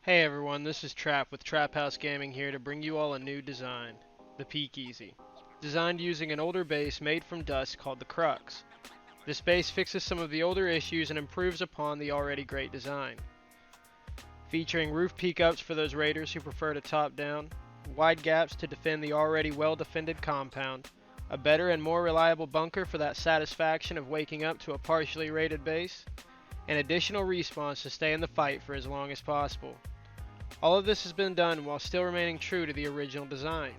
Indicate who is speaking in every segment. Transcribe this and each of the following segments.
Speaker 1: Hey everyone, this is Trap with Trap House Gaming here to bring you all a new design, the Peak Easy. Designed using an older base made from dust called the Crux. This base fixes some of the older issues and improves upon the already great design. Featuring roof peak ups for those raiders who prefer to top down, wide gaps to defend the already well defended compound, a better and more reliable bunker for that satisfaction of waking up to a partially raided base, and additional respawns to stay in the fight for as long as possible. All of this has been done while still remaining true to the original design.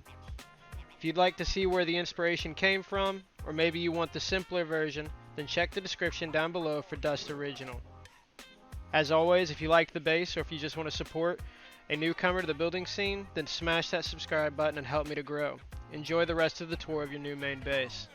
Speaker 1: If you'd like to see where the inspiration came from, or maybe you want the simpler version, then check the description down below for Dust Original. As always, if you like the base or if you just want to support a newcomer to the building scene, then smash that subscribe button and help me to grow. Enjoy the rest of the tour of your new main base.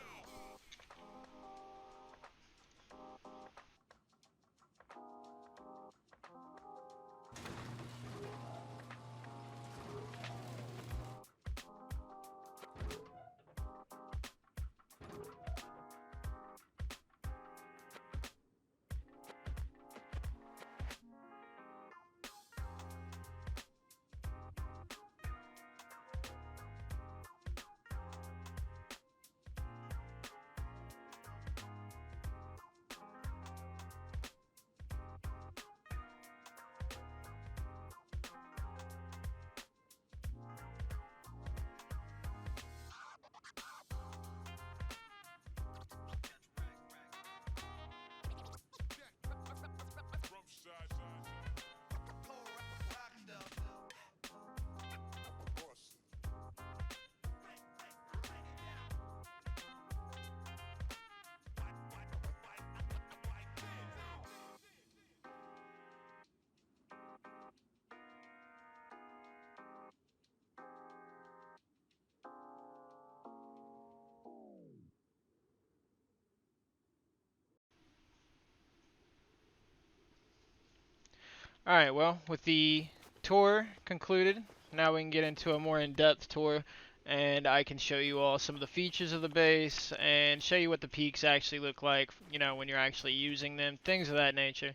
Speaker 1: Alright, well, with the tour concluded, now we can get into a more in-depth tour and I can show you all some of the features of the base and show you what the peaks actually look like, when you're actually using them, things of that nature.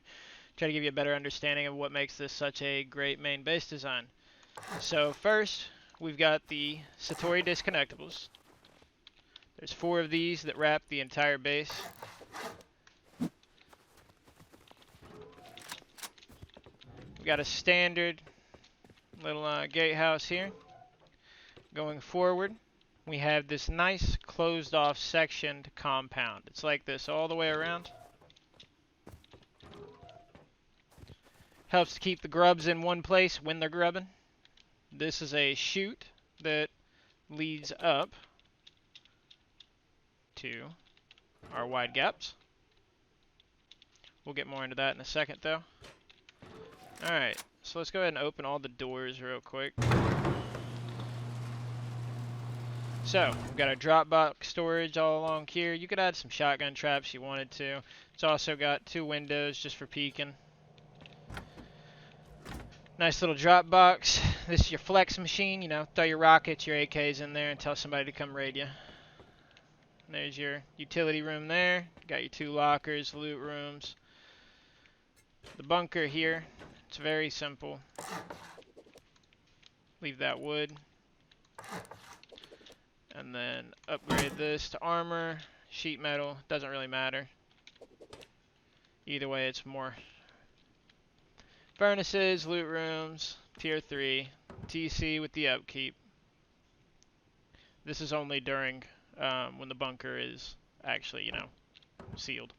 Speaker 1: Try to give you a better understanding of what makes this such a great main base design. So first, we've got the Satori disconnectables. There's 4 of these that wrap the entire base. We've got a standard little gatehouse here. Going forward, we have this nice closed off sectioned compound. It's like this all the way around. Helps to keep the grubs in one place when they're grubbing. This is a chute that leads up to our wide gaps. We'll get more into that in a second though. Alright, so let's go ahead and open all the doors real quick. So, we've got our drop box storage all along here. You could add some shotgun traps if you wanted to. It's also got 2 windows just for peeking. Nice little drop box. This is your flex machine, throw your rockets, your AKs in there and tell somebody to come raid you. There's your utility room there. Got your 2 lockers, loot rooms. The bunker here, it's very simple. Leave that wood. And then upgrade this to armor, sheet metal, doesn't really matter. Either way, it's more. Furnaces, loot rooms, tier 3, TC with the upkeep. This is only during when the bunker is actually, sealed.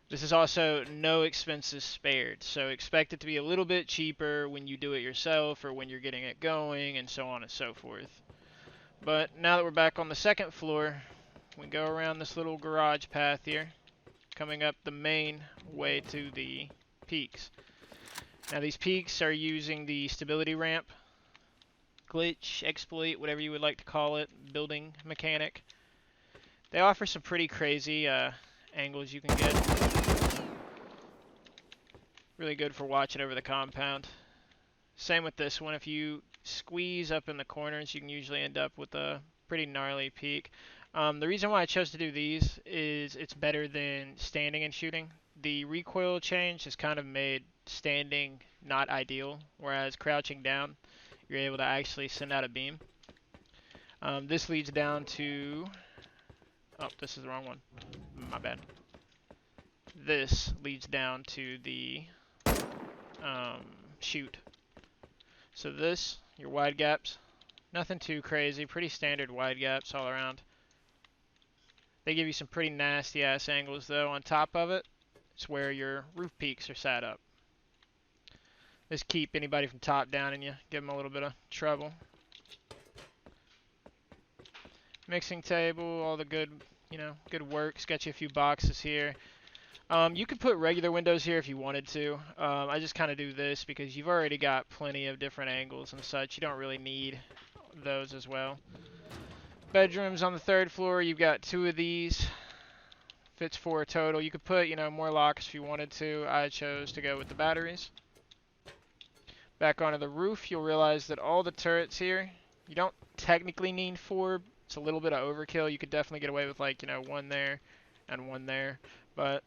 Speaker 1: This is also no expenses spared, so expect it to be a little bit cheaper when you do it yourself or when you're getting it going and so on and so forth. But now that we're back on the second floor, we go around this little garage path here, coming up the main way to the peaks. Now these peaks are using the stability ramp, glitch, exploit, whatever you would like to call it, building mechanic. They offer some pretty crazy angles you can get. Really good for watching over the compound. Same with this one. If you squeeze up in the corners, you can usually end up with a pretty gnarly peak. The reason why I chose to do these is it's better than standing and shooting. The recoil change has kind of made standing not ideal, whereas crouching down, you're able to actually send out a beam. This leads down to, oh, this is the wrong one, my bad. This leads down to the chute. So this, your wide gaps, nothing too crazy, pretty standard wide gaps all around. They give you some pretty nasty ass angles though. On top of it, it's where your roof peaks are sat up. This keep anybody from top down and you give them a little bit of trouble. Mixing table, all the good, good works. Got you a few boxes here. You could put regular windows here if you wanted to. I just kind of do this because you've already got plenty of different angles and such. You don't really need those as well. Bedrooms on the 3rd floor. You've got 2 of these. Fits 4 total. You could put, more locks if you wanted to. I chose to go with the batteries. Back onto the roof, you'll realize that all the turrets here, you don't technically need 4. It's a little bit of overkill. You could definitely get away with like, 1 there and 1 there. But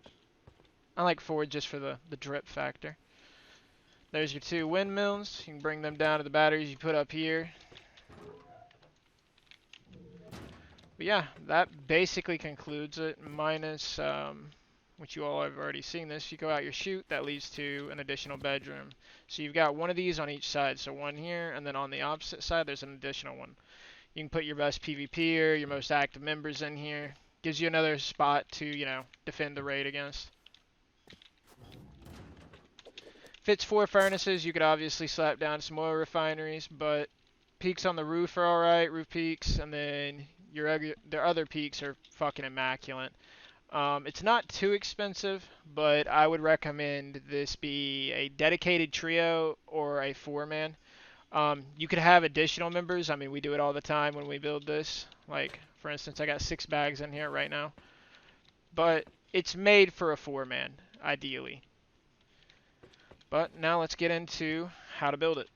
Speaker 1: I like 4 just for the drip factor. There's your 2 windmills. You can bring them down to the batteries you put up here. But yeah, that basically concludes it, minus, which you all have already seen this. You go out your chute, that leads to an additional bedroom. So you've got one of these on each side. So one here, and then on the opposite side, there's an additional one. You can put your best PvPer, your most active members in here. Gives you another spot to, defend the raid against. Fits 4 furnaces. You could obviously slap down some oil refineries, but peaks on the roof are alright, roof peaks, and then the other peaks are fucking immaculate. It's not too expensive, but I would recommend this be a dedicated trio or a 4-man. You could have additional members. I mean, we do it all the time when we build this. Like, for instance, I got 6 bags in here right now. But it's made for a 4-man, ideally. But now let's get into how to build it.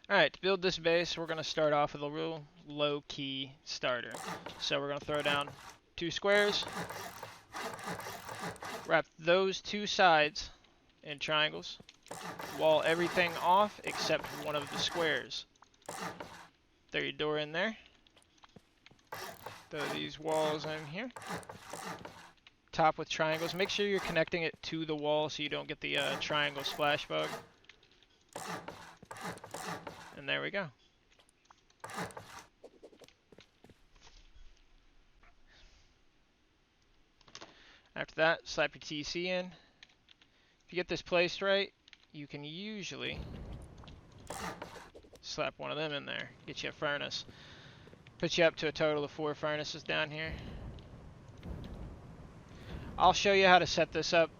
Speaker 1: Alright, to build this base, we're going to start off with a real low-key starter. So we're going to throw down 2 squares, wrap those 2 sides in triangles, wall everything off except one of the squares. Throw your door in there. Throw these walls in here. Top with triangles. Make sure you're connecting it to the wall so you don't get the triangle splash bug. And there we go. After that, slap your TC in. If you get this placed right, you can usually slap one of them in there. Get you a furnace. Put you up to a total of 4 furnaces down here. I'll show you how to set this up,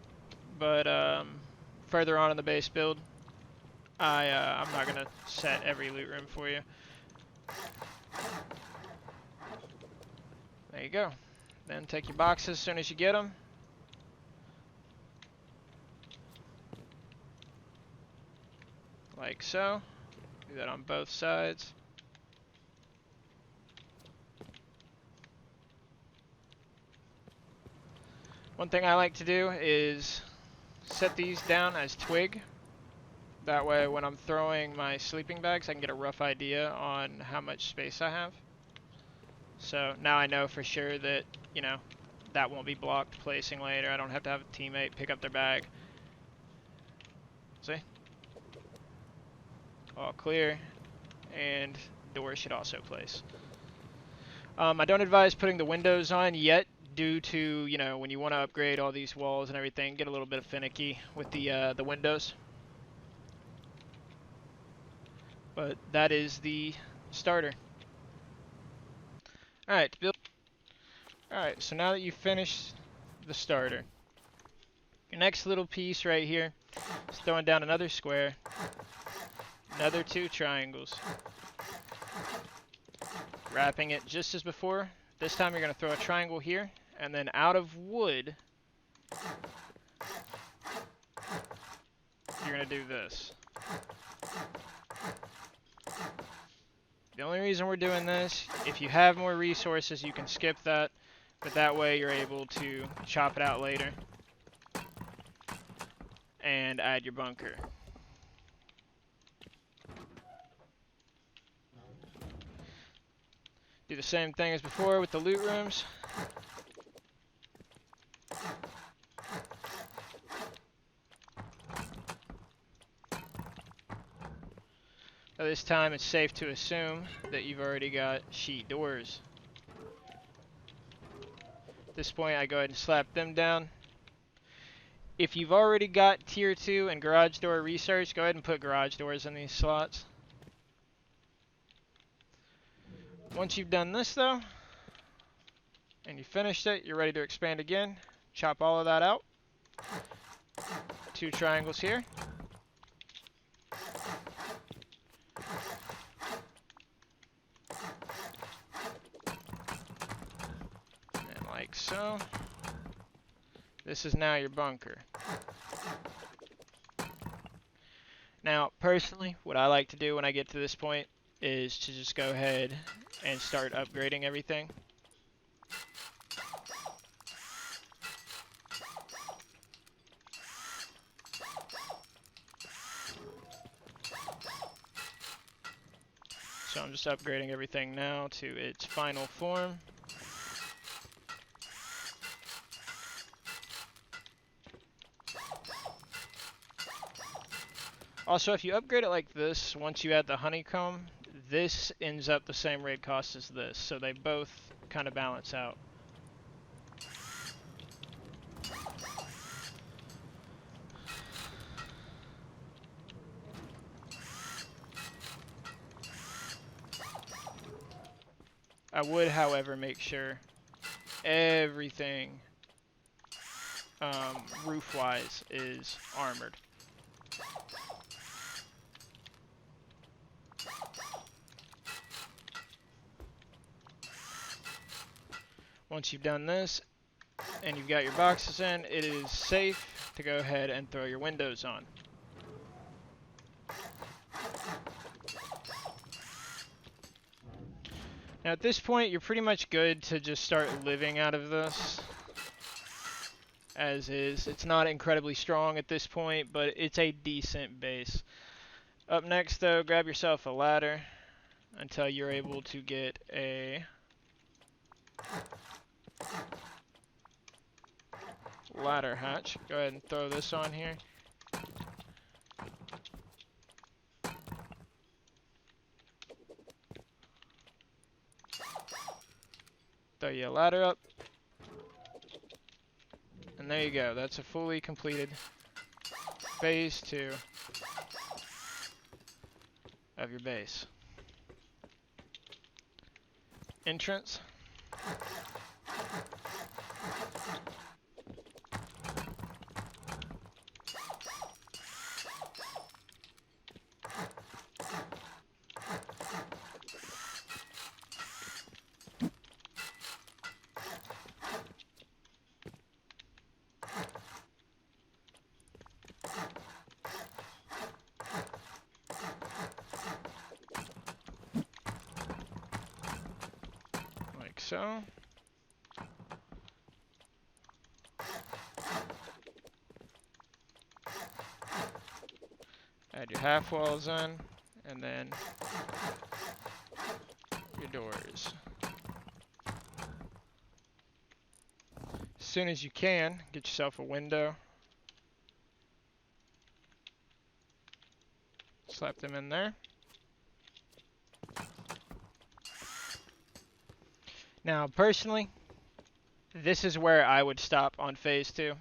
Speaker 1: but further on in the base build, I'm not going to set every loot room for you. There you go. Then take your boxes as soon as you get them. Like so. Do that on both sides. One thing I like to do is set these down as twig. That way when I'm throwing my sleeping bags, I can get a rough idea on how much space I have. So now I know for sure that, that won't be blocked placing later. I don't have to have a teammate pick up their bag. See? All clear. And doors should also place. I don't advise putting the windows on yet due to, when you want to upgrade all these walls and everything, get a little bit finicky with the windows. But that is the starter. Alright, so now that you've finished the starter, your next little piece right here is throwing down another square, another 2 triangles, wrapping it just as before. This time you're going to throw a triangle here, and then out of wood, you're going to do this. The only reason we're doing this, if you have more resources, you can skip that, but that way you're able to chop it out later. and add your bunker. Do the same thing as before with the loot rooms. This time it's safe to assume that you've already got sheet doors. At this point I go ahead and slap them down. If you've already got tier 2 and garage door research, go ahead and put garage doors in these slots. Once you've done this though, and you finished it, you're ready to expand again. Chop all of that out. 2 triangles here. And like so. This is now your bunker. Now, personally, what I like to do when I get to this point is to just go ahead and start upgrading everything. So I'm just upgrading everything now to its final form. Also, if you upgrade it like this, once you add the Honeycomb, this ends up the same raid cost as this, so they both kind of balance out. I would, however, make sure everything roof-wise is armored. Once you've done this and you've got your boxes in, it is safe to go ahead and throw your windows on. Now at this point, you're pretty much good to just start living out of this as is. It's not incredibly strong at this point, but it's a decent base. Up next though, grab yourself a ladder until you're able to get a ladder hatch. Go ahead and throw this on here. Throw you a ladder up. And there you go. That's a fully completed phase 2 of your base. Entrance. Like so. Add your half walls in, and then your doors. As soon as you can, get yourself a window. Slap them in there. Now, personally, this is where I would stop on phase 2.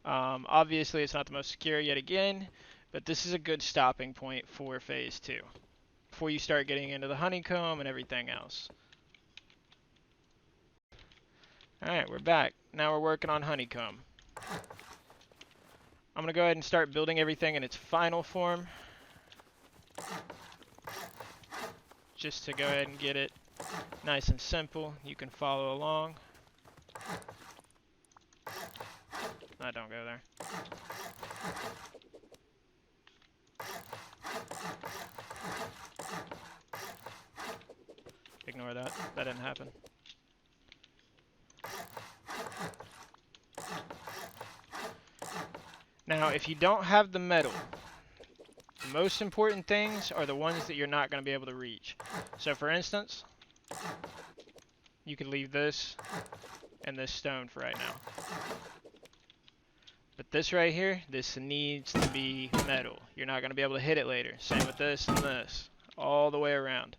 Speaker 1: Obviously, it's not the most secure yet again, but this is a good stopping point for phase 2 before you start getting into the honeycomb and everything else. Alright, we're back. Now we're working on honeycomb. I'm going to go ahead and start building everything in its final form, just to go ahead and get it nice and simple. You can follow along. Don't go there. Ignore that. That didn't happen. Now, if you don't have the metal, the most important things are the ones that you're not going to be able to reach. So for instance, you could leave this and this stone for right now. But this right here, this needs to be metal. You're not going to be able to hit it later. Same with this and this, all the way around.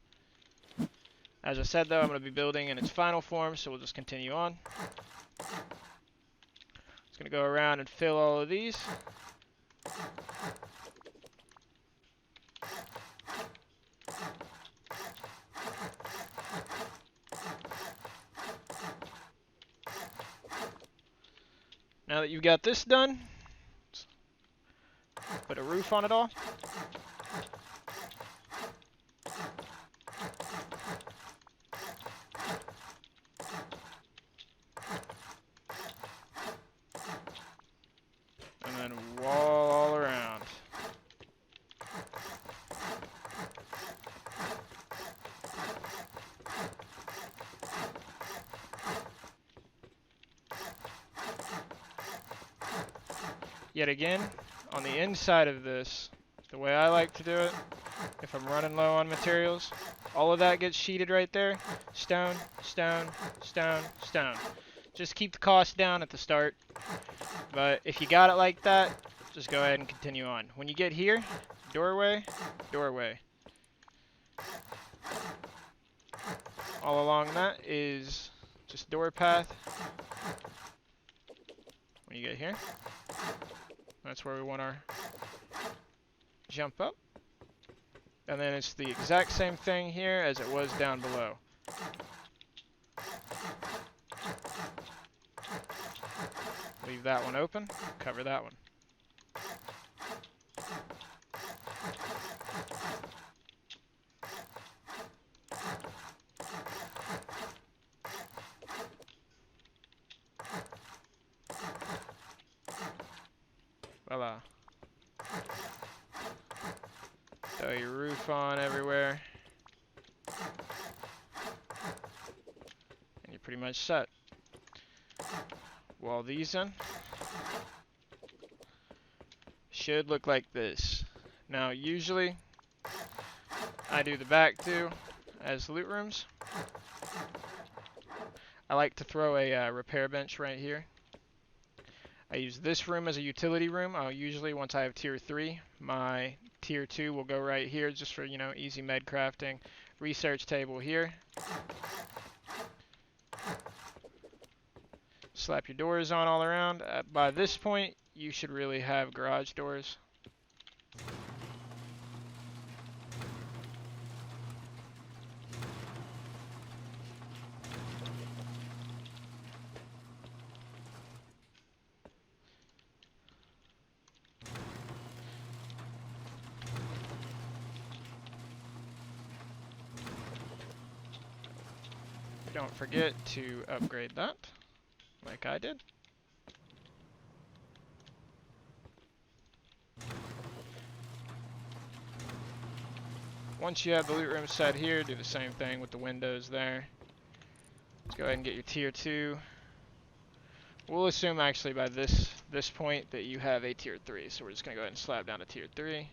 Speaker 1: As I said though, I'm going to be building in its final form, so we'll just continue on. It's going to go around and fill all of these. Now that you've got this done, put a roof on it all. And then wall all around. Yet again, on the inside of this, the way I like to do it, if I'm running low on materials, all of that gets sheeted right there. Stone, stone, stone, stone. Just keep the cost down at the start. But if you got it like that, just go ahead and continue on. When you get here, doorway, doorway. All along that is just door path. When you get here, that's where we want our jump up. And then it's the exact same thing here as it was down below. Leave that one open, cover that one. Voila. Throw your roof on everywhere. And you're pretty much set. Wall these in. Should look like this. Now usually I do the back two as loot rooms. I like to throw a repair bench right here. I use this room as a utility room. I'll usually, once I have tier 3, my tier 2 will go right here just for, easy med crafting. Research table here. Slap your doors on all around. By this point, you should really have garage doors. Don't forget to upgrade that, like I did. Once you have the loot room set here, do the same thing with the windows there. Let's go ahead and get your tier 2. We'll assume actually by this point that you have a tier 3, so we're just going to go ahead and slap down a tier 3.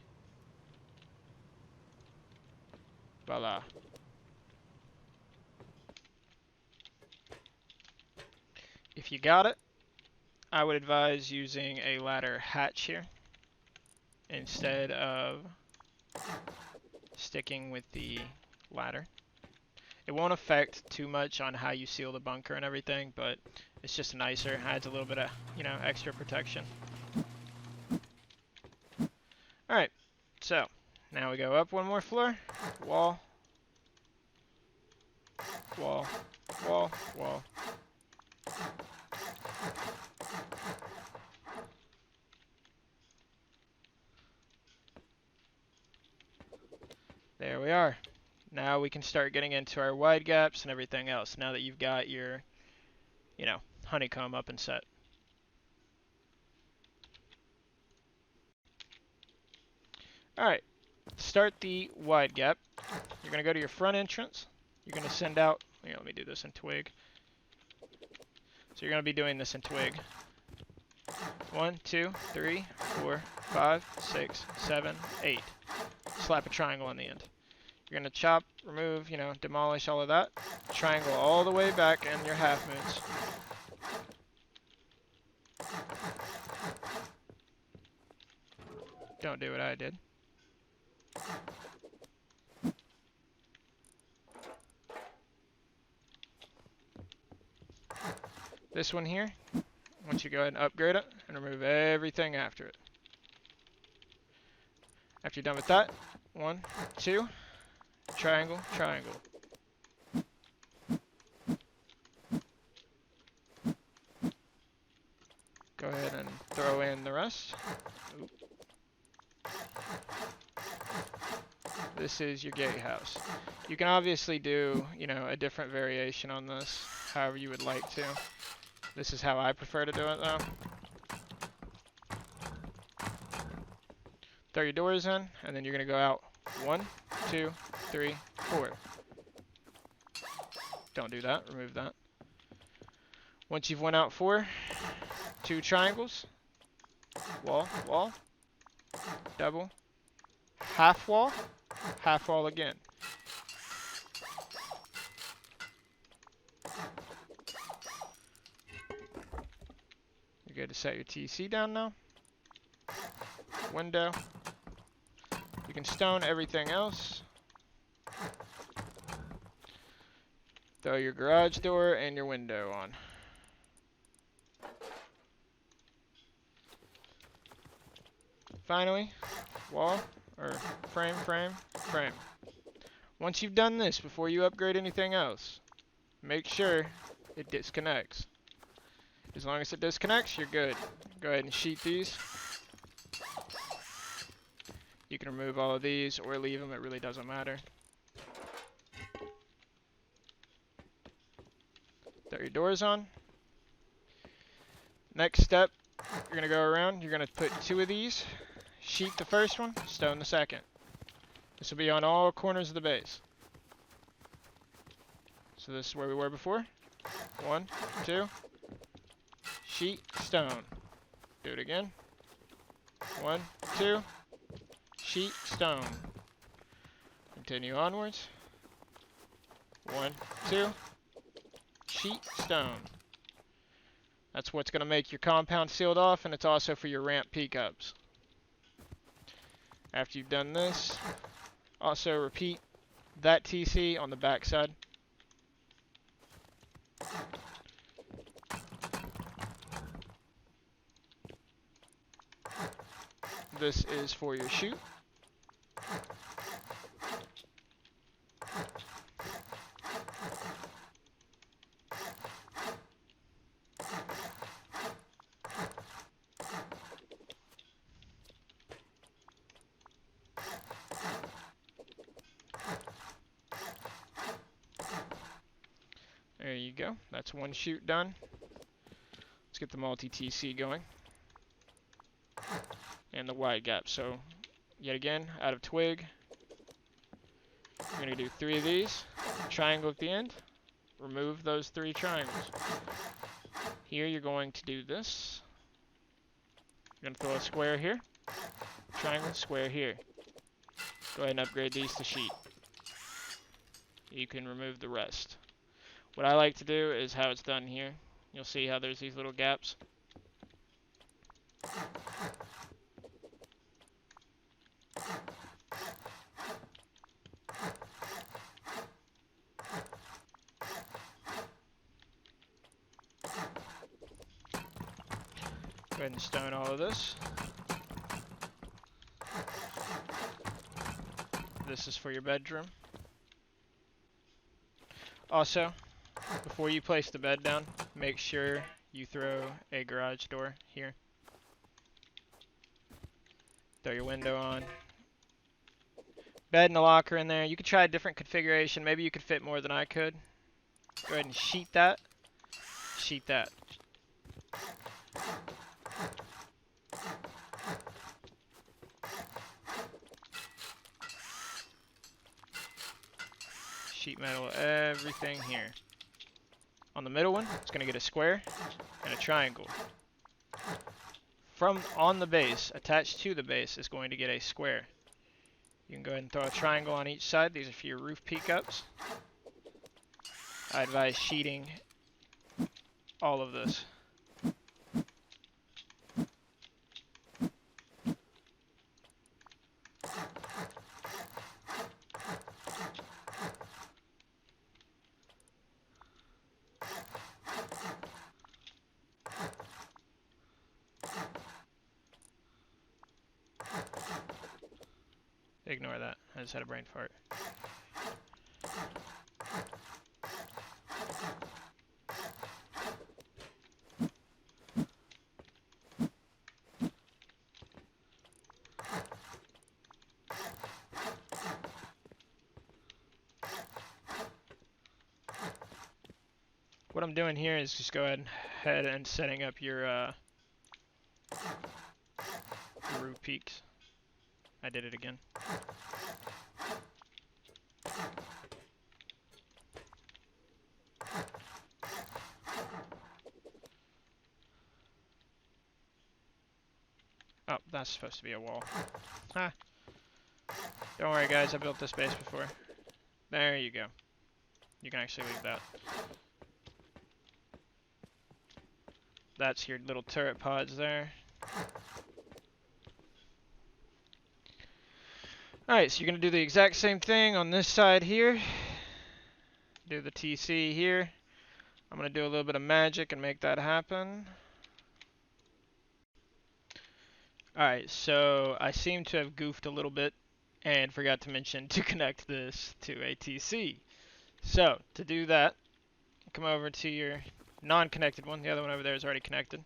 Speaker 1: Voila. If you got it, I would advise using a ladder hatch here instead of sticking with the ladder. It won't affect too much on how you seal the bunker and everything, but it's just nicer, adds a little bit of, extra protection. Alright, so now we go up one more floor, wall, wall, wall, wall. There we are. Now we can start getting into our wide gaps and everything else, now that you've got your, honeycomb up and set. Alright, start the wide gap. You're going to go to your front entrance. You're going to send out, here, let me do this in Twig. So you're going to be doing this in Twig. 1, 2, 3, 4, 5, 6, 7, 8. Slap a triangle on the end. You're going to chop, remove, demolish all of that. Triangle all the way back in your half moons. Don't do what I did. This one here, once you go ahead and upgrade it, and remove everything after it. After you're done with that, 1, 2, triangle, triangle. Go ahead and throw in the rest. Oop. This is your gatehouse. You can obviously do, a different variation on this, however you would like to. This is how I prefer to do it, though. Throw your doors in, and then you're going to go out 1, 2, 3, 4. Don't do that. Remove that. Once you've went out 4, 2 triangles, wall, wall, double, half wall again. You're good to set your TC down now. Window. You can stone everything else. Throw your garage door and your window on. Finally, wall, or frame, frame, frame. Once you've done this, before you upgrade anything else, make sure it disconnects. As long as it disconnects, you're good. Go ahead and sheet these. You can remove all of these or leave them, it really doesn't matter. Throw your doors on. Next step, you're going to go around, you're going to put 2 of these. Sheet the first one, stone the second. This will be on all corners of the base. So this is where we were before. 1, 2. Sheet, stone. Do it again. 1, 2. Sheet, stone. Continue onwards. 1, 2. Sheet, stone. That's what's going to make your compound sealed off, and it's also for your ramp peak ups. After you've done this, also repeat that TC on the back side. This is for your chute. There you go. That's one chute done. Let's get the multi-TC going. And the wide gap. So, yet again, out of twig, you're going to do 3 of these. Triangle at the end. Remove those 3 triangles. Here you're going to do this. You're going to throw a square here. Triangle, square here. Go ahead and upgrade these to sheet. You can remove the rest. What I like to do is how it's done here. You'll see how there's these little gaps. Go ahead and stone all of this. This is for your bedroom. Also, before you place the bed down, make sure you throw a garage door here. Throw your window on. Bed and a locker in there. You could try a different configuration. Maybe you could fit more than I could. Go ahead and sheet that. Sheet that. Sheet metal everything here. On the middle one, it's going to get a square and a triangle. from on the base, attached to the base, is going to get a square. You can go ahead and throw a triangle on each side. These are for your roof peak ups. I advise sheeting all of this. Ignore that. I just had a brain fart. What I'm doing here is just go ahead and setting up your roof peaks. I did it again. Oh, that's supposed to be a wall. Ha! Don't worry guys, I built this base before. There you go. You can actually leave that. That's your little turret pods there. Alright, so you're going to do the exact same thing on this side here. Do the TC here. I'm going to do a little bit of magic and make that happen. Alright, so I seem to have goofed a little bit and forgot to mention to connect this to a TC. So, to do that, come over to your non-connected one. The other one over there is already connected.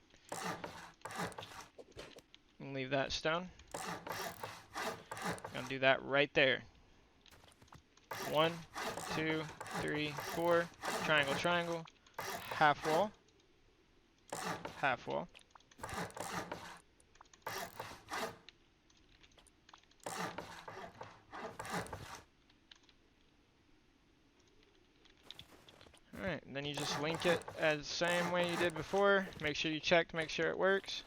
Speaker 1: And leave that stone. I'm going to do that right there. 1, 2, 3, 4. Triangle, triangle. Half wall. Half wall. Alright, and then you just link it as the same way you did before. Make sure you check to make sure it works.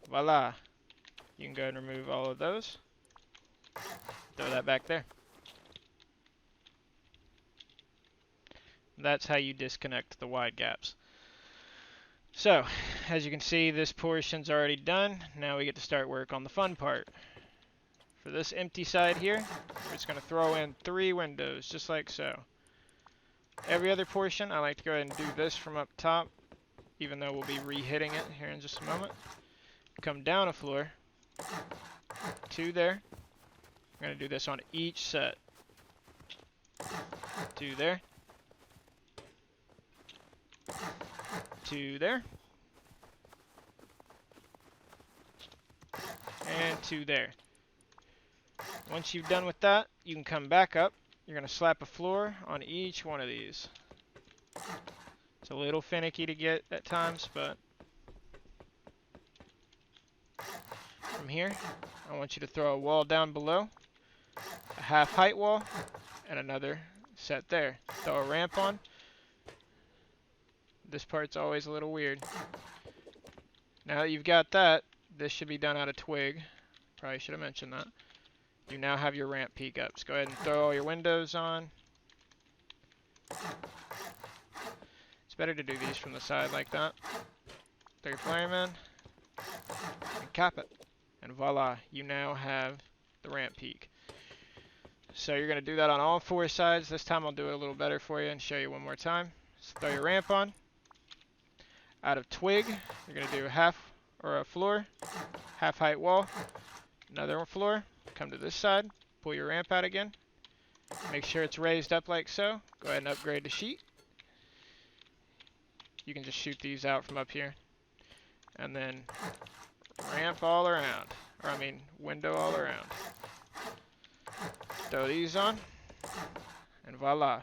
Speaker 1: Voila. You can go ahead and remove all of those. Throw that back there. That's how you disconnect the wide gaps. So, as you can see, this portion's already done. Now we get to start work on the fun part. For this empty side here, we're just going to throw in 3 windows, just like so. Every other portion, I like to go ahead and do this from up top, even though we'll be re-hitting it here in just a moment. Come down a floor, 2 there. I'm going to do this on each set. 2 there. 2 there. And 2 there. Once you've done with that, you can come back up. You're going to slap a floor on each one of these. It's a little finicky to get at times, but from here, I want you to throw a wall down below, a half height wall, and another set there. Throw a ramp on. This part's always a little weird. Now that you've got that, this should be done out of twig. Probably should have mentioned that. You now have your ramp peak ups. Go ahead and throw all your windows on. It's better to do these from the side like that. Throw your flame in. And cap it. And voila, you now have the ramp peak. So you're going to do that on all 4 sides. This time I'll do it a little better for you and show you one more time. So throw your ramp on. Out of twig, you're going to do a floor, half height wall, another floor. Come to this side, pull your ramp out again. Make sure it's raised up like so. Go ahead and upgrade the sheet. You can just shoot these out from up here. And then ramp all around. Or I mean, window all around. Throw these on. And voila.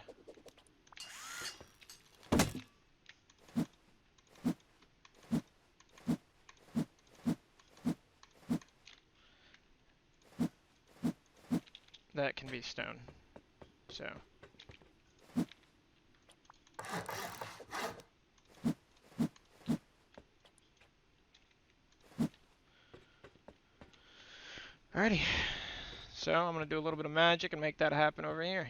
Speaker 1: That can be stone. So. Alrighty, so I'm going to do a little bit of magic and make that happen over here.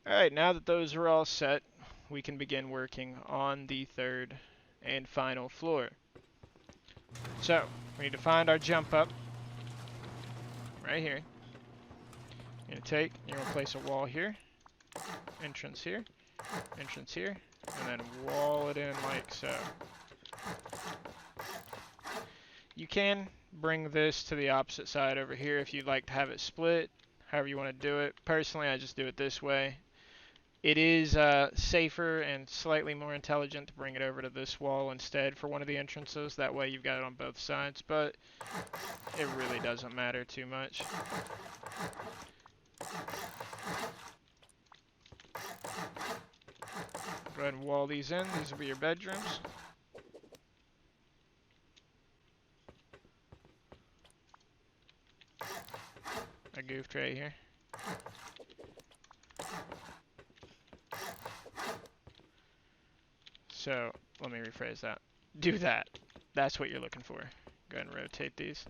Speaker 1: Alright, now that those are all set, we can begin working on the third and final floor. So, we need to find our jump up, right here. You're going to place a wall here, entrance here, and then wall it in like so. You can bring this to the opposite side over here if you'd like to have it split, however you want to do it. Personally, I just do it this way. It is safer and slightly more intelligent to bring it over to this wall instead for one of the entrances. That way you've got it on both sides, but it really doesn't matter too much. Go ahead and wall these in. These will be your bedrooms. I goofed right here. So, let me rephrase that. Do that. That's what you're looking for. Go ahead and rotate these.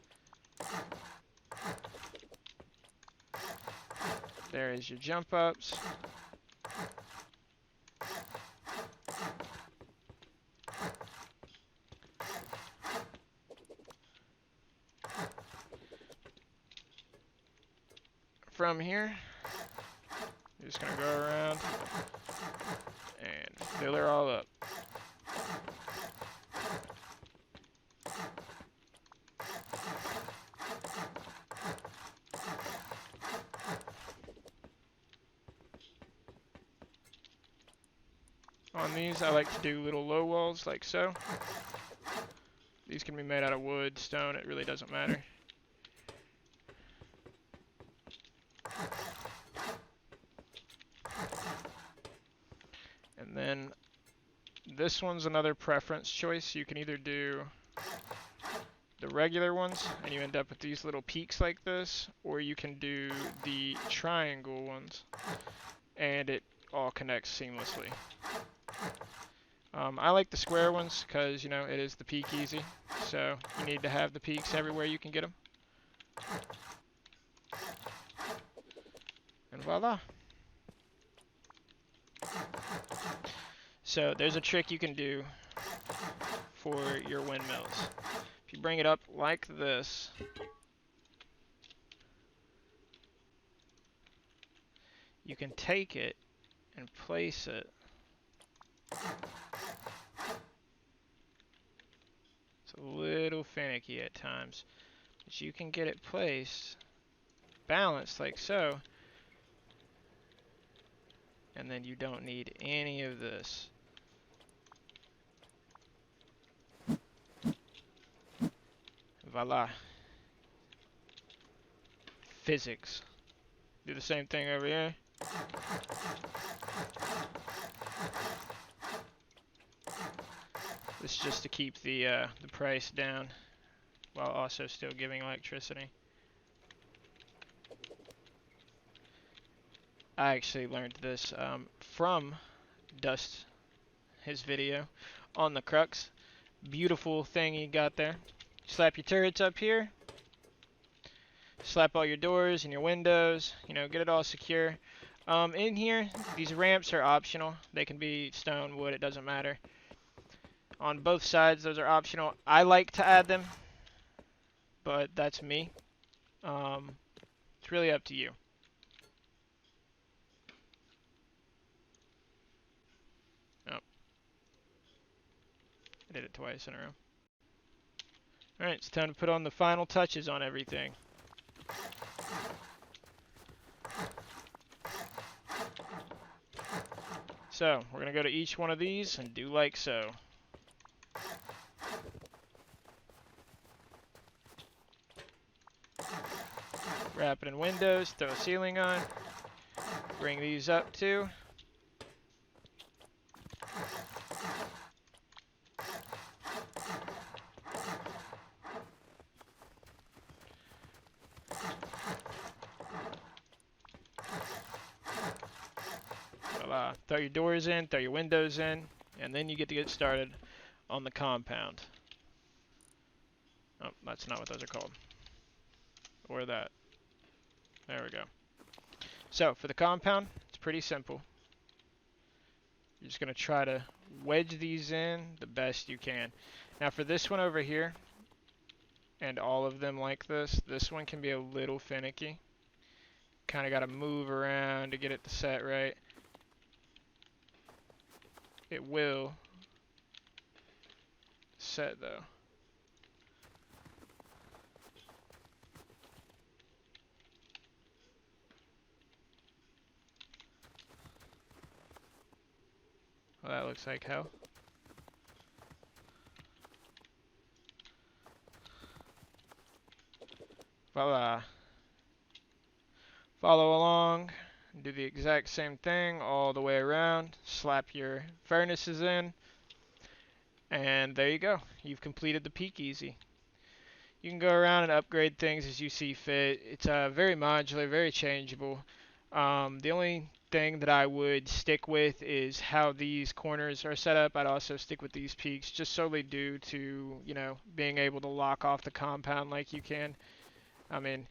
Speaker 1: There is your jump ups. From here, you're just going to go around and fill her all up. On these, I like to do little low walls like so. These can be made out of wood, stone, it really doesn't matter. And then this one's another preference choice. You can either do the regular ones and you end up with these little peaks like this, or you can do the triangle ones and it all connects seamlessly. I like the square ones because, you know, it is the peak easy, so you need to have the peaks everywhere you can get them. And voila. So there's a trick you can do for your windmills. If you bring it up like this, you can take it and place it. It's a little finicky at times, but you can get it placed, balanced like so, and then you don't need any of this. Voila. Physics. Do the same thing over here. This is just to keep the price down while also still giving electricity. I actually learned this from Dust, his video on the Crux. Beautiful thing he got there. Slap your turrets up here. Slap all your doors and your windows. You know, get it all secure. In here, these ramps are optional. They can be stone, wood, it doesn't matter. On both sides, those are optional. I like to add them, but that's me. It's really up to you. Oh. I did it twice in a row. Alright, it's time to put on the final touches on everything. So, we're going to go to each one of these and do like so. Wrap it in windows, throw a ceiling on, bring these up too. Voila. Throw your doors in, throw your windows in, and then you get to get started on the compound. Oh, that's not what those are called. Or that. There we go. So, for the compound, it's pretty simple. You're just going to try to wedge these in the best you can. Now for this one over here, and all of them like this one can be a little finicky. Kind of got to move around to get it to set right. It will set though. Well, that looks like hell. Voila. Follow along, do the exact same thing all the way around, slap your furnaces in, and there you go. You've completed the Peak Easy. You can go around and upgrade things as you see fit. It's very modular, very changeable. The only thing that I would stick with is how these corners are set up. I'd also stick with these peaks just solely due to, you know, being able to lock off the compound like you can. I mean,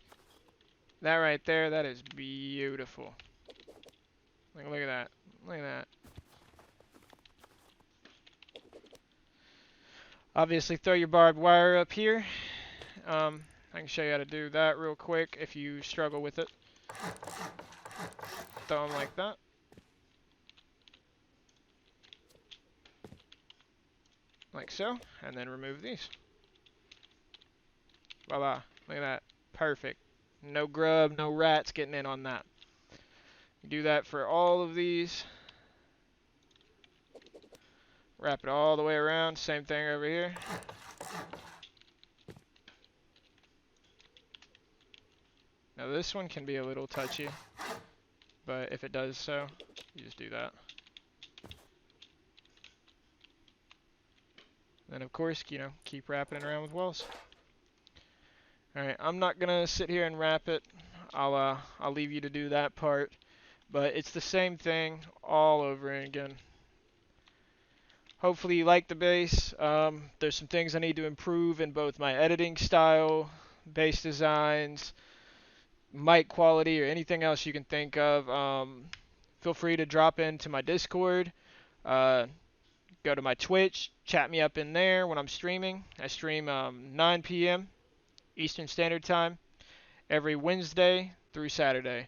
Speaker 1: that right there, that is beautiful. Like, look at that. Look at that. Obviously, throw your barbed wire up here. I can show you how to do that real quick if you struggle with it. Throw them like that. Like so. And then remove these. Voila. Look at that. Perfect. No grub, no rats getting in on that. Do that for all of these. Wrap it all the way around. Same thing over here. Now this one can be a little touchy, but if it does so, you just do that. Then of course, you know, keep wrapping it around with walls. Alright, I'm not gonna sit here and wrap it. I'll leave you to do that part. But it's the same thing all over again. Hopefully you like the base. There's some things I need to improve in both my editing style, base designs, mic quality, or anything else you can think of. Feel free to drop into my Discord. Go to my Twitch. Chat me up in there when I'm streaming. I stream 9 p.m. Eastern Standard Time every Wednesday through Saturday.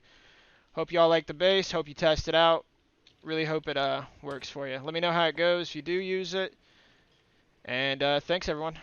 Speaker 1: Hope y'all like the base. Hope you test it out. Really hope it works for you. Let me know how it goes if you do use it. And thanks, everyone.